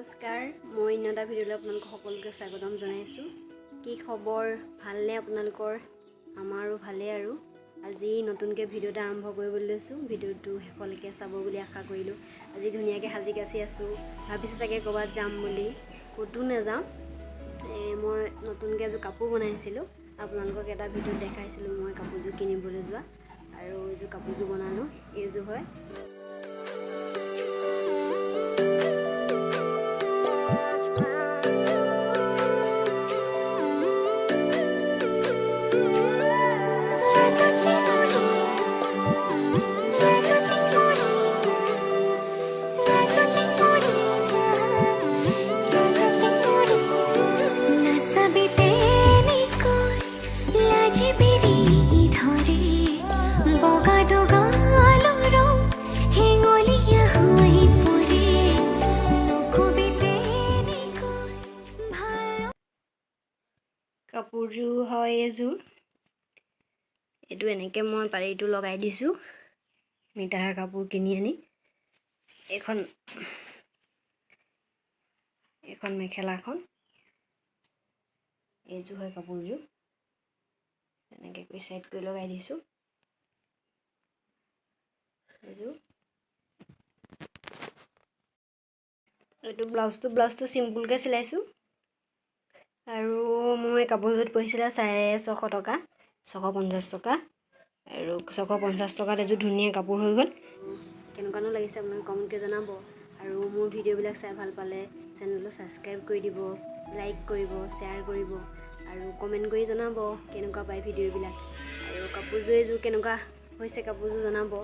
নমস্কাৰ, মই ইনতা ভিডিঅ'লৈ আপোনালোক সকলোকে স্বাগতম জনাইছোঁ। কি খবৰ, ভালনে আপোনালোকৰ? আমাৰো ভালেই আৰু আজি নতুনকৈ ভিডিঅ' এটা আৰম্ভ কৰিবলৈ লৈছোঁ। ভিডিঅ'টো শেষলৈকে চাব বুলি আশা কৰিলোঁ। আজি ধুনীয়াকৈ সাজি কাচি আছোঁ, ভাবিছোঁ চাগে ক'ৰবাত যাম বুলি, ক'তো নাযাওঁ। মই নতুনকৈ এযোৰ কাপোৰ বনাইছিলোঁ, আপোনালোকক এটা ভিডিঅ'ত দেখাইছিলোঁ মই কাপোৰযোৰ কিনিবলৈ যোৱা, আৰু এইযোৰ কাপোৰযোৰ বনালোঁ। এইযোৰ হয় কাপোৰযোৰ হয় এইযোৰ। এইটো এনেকৈ মই পাৰিটো লগাই দিছোঁ মিটাৰ কাপোৰ কিনি আনি। এইখন মেখেলাখন, এইযোৰ হয় কাপোৰযোৰ। তেনেকৈ কৰি চাইড কৰি লগাই দিছোঁ এইযোৰ। এইটো ব্লাউজটো চিম্পুলকৈ চিলাইছোঁ, আৰু মই কাপোৰযোৰত পৰিছিলে 650 টকা, 650 টকা, আৰু 650 টকাত এযোৰ ধুনীয়া কাপোৰ হৈ গ'ল। কেনেকুৱানো লাগিছে আপোনালোকে কমেণ্টকৈ জনাব, আৰু মোৰ ভিডিঅ'বিলাক চাই ভাল পালে চেনেলটো ছাবস্ক্ৰাইব কৰি দিব, লাইক কৰিব, শ্বেয়াৰ কৰিব, আৰু কমেণ্ট কৰি জনাব কেনেকুৱা পায় ভিডিঅ'বিলাক, আৰু কাপোৰযোৰ এইযোৰ কেনেকুৱা হৈছে কাপোৰযোৰ জনাব।